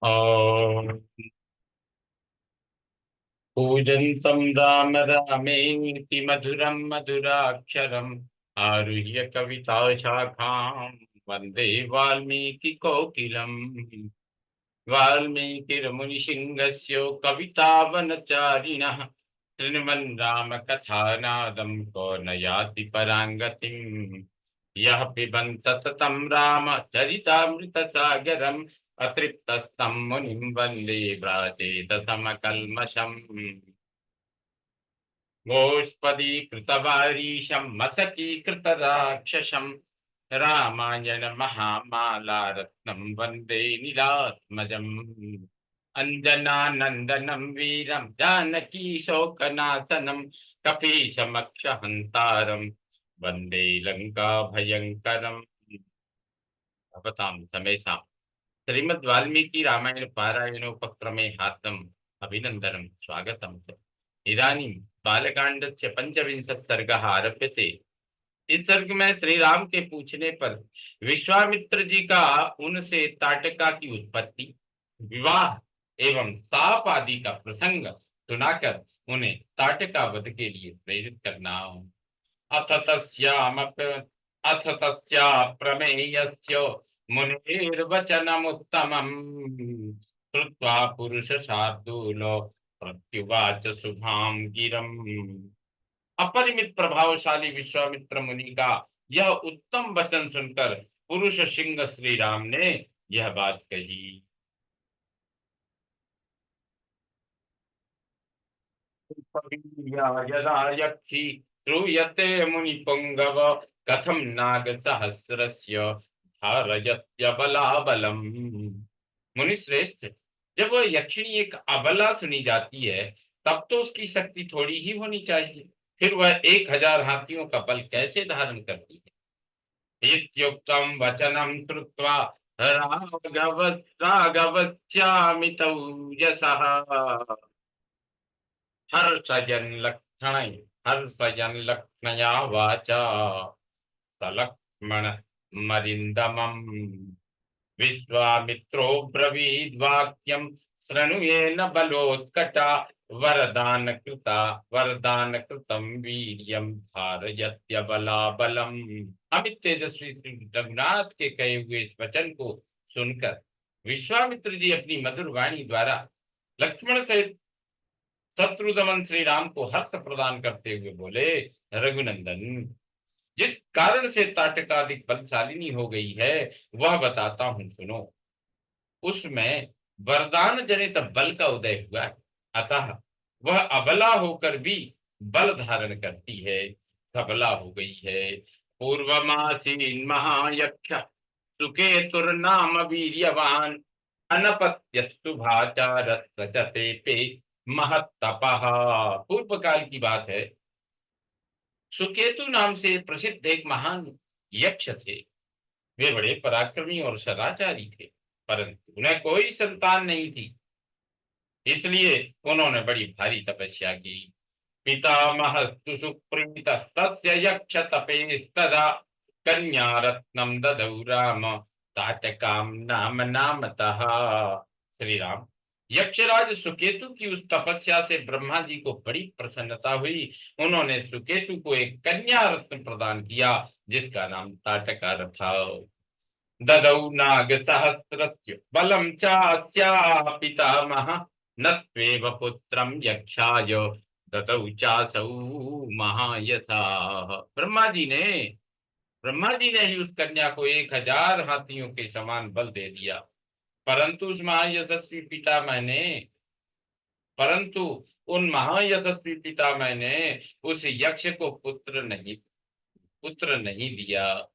ॐ कूजन्तं राम रामेति मधुरं मधुराक्षरम् आरुह्य कविताशाखां वन्दे वाल्मीकिकोकिलम्। वाल्मीकिर्मुनिसिंहस्य कवितावनचारिणः शृण्वन् रामकथानादं को न याति पराङ्गतिम्। यः पिबन् सततं रामचरितामृतसागरम् अतृप्तस्तं मुनिं वन्दे व्राजेतसमकल्मषम्। गोष्पदीकृतवारीशं मसकीकृतराक्षसं रामायण महामाला रत्नं वन्दे नीलात्मजम्। अञ्जनानन्दनं वीरं जानकी शोकनाशनं कपीशमक्षहन्तारं वन्दे लङ्काभयङ्करम्। भवतां समेषां श्रीमद् वाल्मीकि रामायण पारायणोपक्रमे हार्दम् अभिनन्दनं स्वागतं च। इदानीं बालकांडस्य पंचविंशः सर्गः आरभ्यते। इस सर्ग में श्री राम के पूछने पर विश्वामित्र जी का उनसे ताटका की उत्पत्ति, विवाह एवं साप आदि का प्रसंग सुनाकर उन्हें ताटका वध के लिए प्रेरित करना। अथ अथ तस्याप्रमेयस्य मुनेर्वचनमुत्तमम् श्रुत्वा पुरुषशार्दूलो प्रत्युवाच शुभां गिरम्। अपरिमित प्रभावशाली विश्वामित्र मुनि का यह उत्तम वचन सुनकर पुरुष सिंह श्री राम ने यह बात कही। यदा यक्षी श्रूयते मुनिपुंगव कथम नाग सहस्रस्य धारयत्यबलाबलम्। मुनि श्रेष्ठ, जब वह यक्षिणी एक अबला सुनी जाती है तब तो उसकी शक्ति थोड़ी ही होनी चाहिए, फिर वह 1000 हाथियों का बल कैसे धारण करती है। इत्युक्तं वचनं श्रुत्वा राघवस्यामितौ यशः हर्षयन् लक्ष्मण हर्षयन् लक्ष्मया वाचा सलक्ष्मण मरिन्दमम्। विश्वामित्रो ब्रवीद्वाक्यं शृणुयेन बलोत्कटा वरदान कृतं वीर्यं धारयत्यबलाबलम्। अमित तेजस्वी श्री रघुनाथ के कहे हुए इस वचन को सुनकर विश्वामित्र जी अपनी मधुर वाणी द्वारा लक्ष्मण सहित शत्रुदमन श्री राम को हर्ष प्रदान करते हुए बोले, रघुनंदन, जिस कारण से ताटका अधिक बलशालिनी हो गई है वह बताता हूं, सुनो। उसमें वरदान जनित बल का उदय हुआ है, अतः वह अबला होकर भी बल धारण करती है, सबला हो गई है। पूर्वमासीन महायक्ष सुकेतुर्नाम वीर्यवान अनपत्यस्तु भाचार सचते पे महत्तपः। पूर्व काल की बात है। सुकेतु नाम से प्रसिद्ध एक महान यक्ष थे। वे बड़े पराक्रमी और सदाचारी थे, परंतु उन्हें कोई संतान नहीं थी। इसलिए उन्होंने बड़ी भारी तपस्या की। पितामहस्तु सुप्रीतस्तस्य यक्ष तपेस्तदा कन्या रत्नम ददौ राम ताटकाम नाम नामतः। श्री राम, यक्षराज सुकेतु की उस तपस्या से ब्रह्मा जी को बड़ी प्रसन्नता हुई। उन्होंने सुकेतु को एक कन्या रत्न प्रदान किया जिसका नाम ताटका रखा। ददौ नाग सहस्रस्य बलम चास्याः पितामह न त्वेव पुत्रम यक्षाय ददौ चासौ महायशाः। ब्रह्मा जी ने ही उस कन्या को 1000 हाथियों के समान बल दे दिया, परंतु उस महायशस्वी पितामह ने परंतु उन महायशस्वी पितामह ने उस यक्ष को पुत्र नहीं दिया।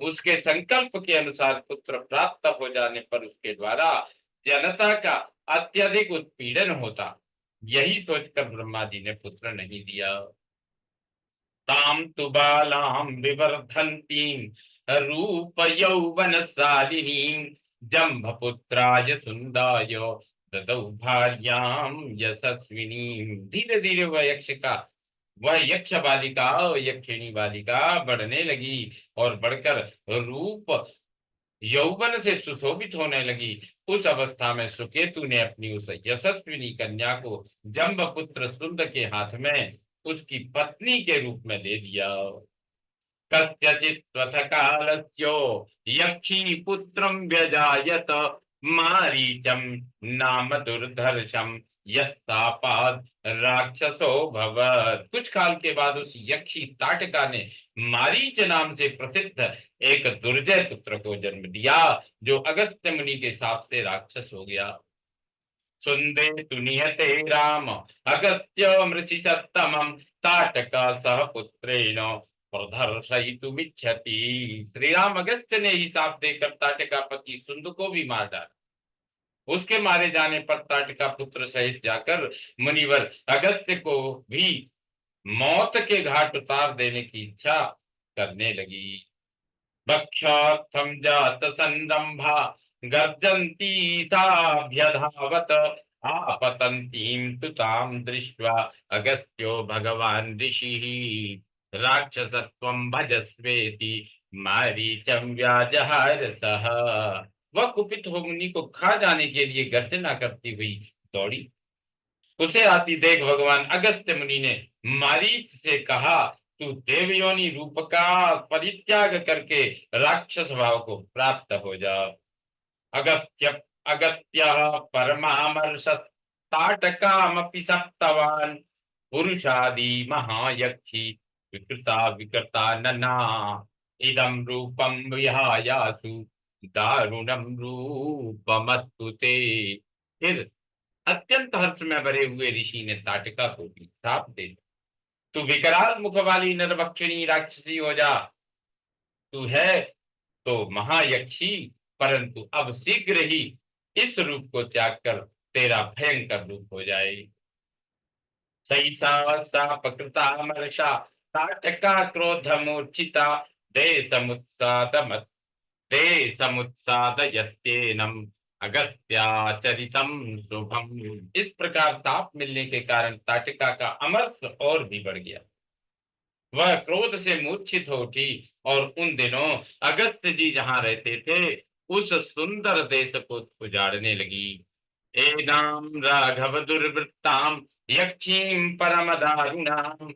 उसके संकल्प के अनुसार पुत्र प्राप्त हो जाने पर उसके द्वारा जनता का अत्यधिक उत्पीड़न होता, यही सोचकर ब्रह्मा जी ने पुत्र नहीं दिया। ताम तु बालाम विवर्धन्तीं रूप यौवनशालिनीं जम्भपुत्राय सुंदाय ददौ भार्यां यशस्विनीं। धीरे धीरे वह यक्ष बालिका यक्षिणी बालिका बढ़ने लगी और बढ़कर रूप यौवन से सुशोभित होने लगी। उस अवस्था में सुकेतु ने अपनी उस यशस्विनी कन्या को जम्बपुत्र सुंद के हाथ में उसकी पत्नी के रूप में दे दिया। कस्यचित् त्वथ कालस्यो यक्षी पुत्रं व्यजायत मारीचम नाम दुर्धर्षम यस्तापाद राक्षसो भवत। कुछ काल के बाद उस यक्षी ताटका ने मारीच नाम से प्रसिद्ध एक दुर्जय पुत्र को जन्म दिया, जो अगस्त्य मुनि के शाप से राक्षस हो गया। सुंदे तुनियते राम अगस्त्य मृषि सत्तमं ताटका सह पुत्रेण प्रदर्शयितुमिच्छति। श्री राम अगस्त्य ने ही साफ देकर ताटका पति सुंद को भी मार डाला। उसके मारे जाने पर ताटका पुत्र सहित जाकर मुनिवर अगस्त्य को भी मौत के घाट उतार देने की इच्छा करने लगी। भक्षार्थम जात संरंभा गर्जन्ती साभ्यधावत आपतंतीं तुतां दृष्ट्वा अगस्त्यो भगवान ऋषिः राक्षसत्वं भजस्वेति मारीचं व्याजहार सह। वह कुपित हो मुनि को खा जाने के लिए गर्जना करती हुई दौड़ी। उसे आती देख भगवान अगस्त्य मुनि ने मारीच से कहा, तू देवयोनि रूप का परित्याग करके राक्षस भाव को प्राप्त हो जा। अगस्त्य अगत्य परमामर्श ताटकामपि सप्तवान पुरुषादि महायक्षी विकृता विकृता नना इदं रूपं विहायासु दारुणं रूपमस्तु ते। फिर अत्यंत हर्ष में भरे हुए ऋषि ने ताटका को भी श्राप दे दिया, तू विकराल मुख वाली नरभक्षिणी राक्षसी हो जा। तू है तो महायक्षी, परंतु अब शीघ्र ही इस रूप को त्याग कर तेरा भयंकर रूप हो जाए। सैसा सापकृता मर्षा ताटका क्रोध मूर्छिता देशमुत्सादयत्येनम् अगस्त्याचरितम शुभम। इस प्रकार साप मिलने के कारण ताटिका का अमरस और भी बढ़ गया। वह क्रोध से मूर्छित हो उठी और उन दिनों अगस्त्य जी जहां रहते थे उस सुंदर देश को उजाड़ने लगी। एनाम राघव दुर्वृत्ताम यक्षीम परम दारुणाम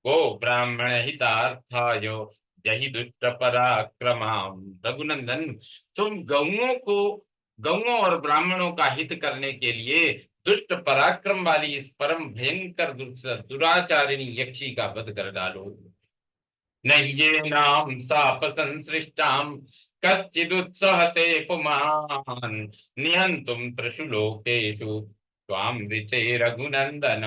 गो ब्राह्मण हितार्थाय जहि दुष्ट पराक्रमाम। रघुनंदन, तुम गौओं और ब्राह्मणों का हित करने के लिए दुष्ट पराक्रम वाली इस परम भयंकर दुराचारिणी यक्षी का वध कर डालो। नह्येनां साप संसृष्टां कश्चिदुत्सहते पुमान् निहंतुम त्रिषु लोकेषु स्वाम ऋचे रघुनंदन।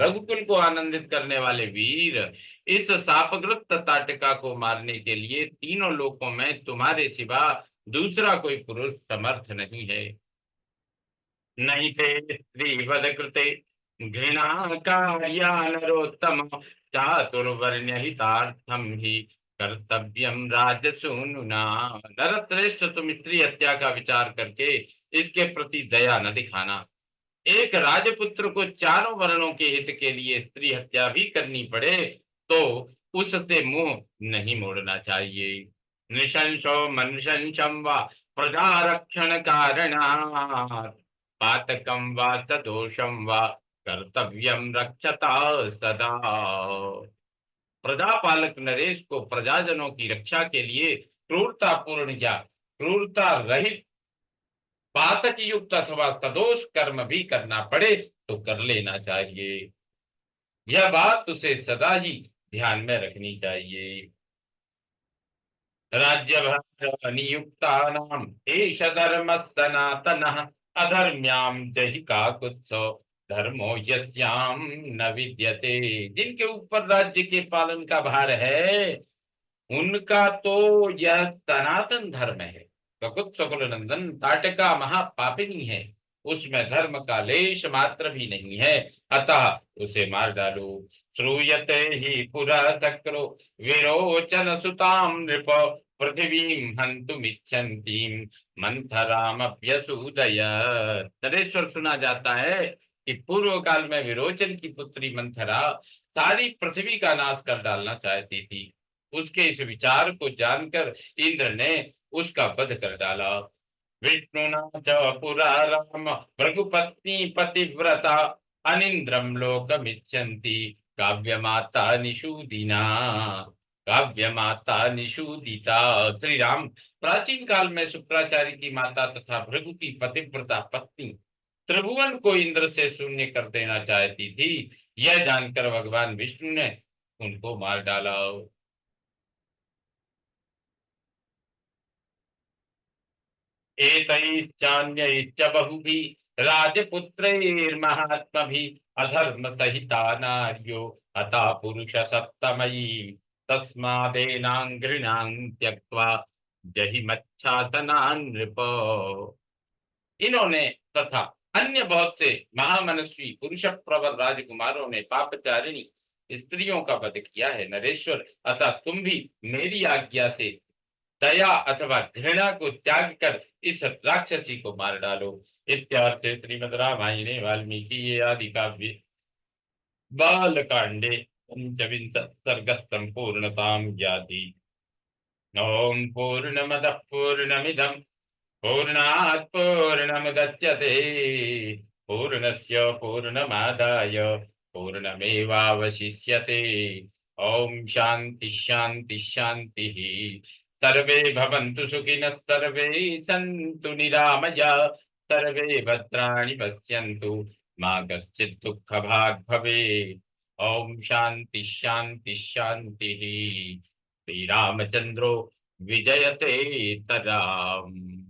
रघुकुल को आनंदित करने वाले वीर, इस शापग्रस्त ताटका को मारने के लिए तीनों लोकों में तुम्हारे सिवा दूसरा कोई पुरुष समर्थ नहीं है। नहीं थे स्त्री वध कृते घृणा कार्या नरोत्तम चातुर्वर्ण्य हितार्थम ही कर्तव्यम राजसूनुना। नरश्रेष्ठ, तुम स्त्री हत्या का विचार करके इसके प्रति दया न दिखाना। एक राजपुत्र को चारों वर्णों के हित के लिए स्त्री हत्या भी करनी पड़े तो उससे मुंह नहीं मोड़ना चाहिए। नृशंसो मनुशंसम व प्रजा रक्षण कारणात् पातकं वा सदोषं वा कर्तव्यम रक्षता सदा। प्रजापालक नरेश को प्रजाजनों की रक्षा के लिए क्रूरतापूर्ण या क्रूरता रहित पातक युक्त अथवा सदोष कर्म भी करना पड़े तो कर लेना चाहिए। यह बात उसे सदा ही ध्यान में रखनी चाहिए। राज्य नियुक्तानाम एष धर्म सनातनः अधर्म्याम जहि काकुत्सो धर्मो यस्याम न विद्यते। जिनके ऊपर राज्य के पालन का भार है उनका तो यह सनातन धर्म है। ककुत सकुल नंदन, ताटका महापापिनी है, उसमें धर्म का लेश मात्र भी नहीं है, अतः उसे मार डालो। श्रूयते ही पुरा चक्रो विरोचन सुताम नृप पृथ्वीं हन्तुमिच्छन्तीं मंथरामप्यसूदय। नरेश्वर, सुना जाता है कि पूर्व काल में विरोचन की पुत्री मंथरा सारी पृथ्वी का नाश कर डालना चाहती थी। उसके इस विचार को जानकर इंद्र ने उसका वध कर डाला। विष्णुना च पुरा राम भृगुपत्नी पतिव्रता अनिन्द्रम लोकमिच्छन्ति काव्यमाता निषूदिना। काव्यमाता निषूदिता। श्री राम प्राचीन काल में शुक्राचार्य की माता तथा भृगु की पतिव्रता पत्नी त्रिभुवन को इंद्र से शून्य कर देना चाहती थी। यह जानकर भगवान विष्णु ने उनको मार डाला। एतैश्चान्यैश्च बहुभिः राजपुत्रैर्महात्मभिः अधर्मसहिता नार्यो हता पुरुषसत्तमयी तस्मादेनां घृणां त्यक्त्वा जहिमच्छासनान् नृप। इन्होंने तथा अन्य बहुत से महामनस्वी पुरुष प्रवर राजकुमारों ने पापचारिणी स्त्रियों का वध किया है नरेश्वर। अतः तुम भी मेरी आज्ञा से दया अथवा घृणा को त्याग कर इस राक्षसी को मार डालो। इत्यार्थ श्रीमद् रामायणे वाल्मीकि आदि काव्ये बालकांडे पंचविंश सर्ग संपूर्णतां याति। ओम पूर्णमद पूर्णमिदं पूर्णात् पूर्णमुदच्यते पूर्णस्य पूर्णमादाय पूर्णमेवावशिष्यते। ओम शांति शांति शांति। सर्वे भवन्तु सुखिनः सर्वे सन्तु निरामया सर्वे भद्राणि पश्यन्तु मा कश्चित् दुःखभाग् भवेत्। ओम शांति शांति शांति। श्री रामचंद्रो विजयते तराम।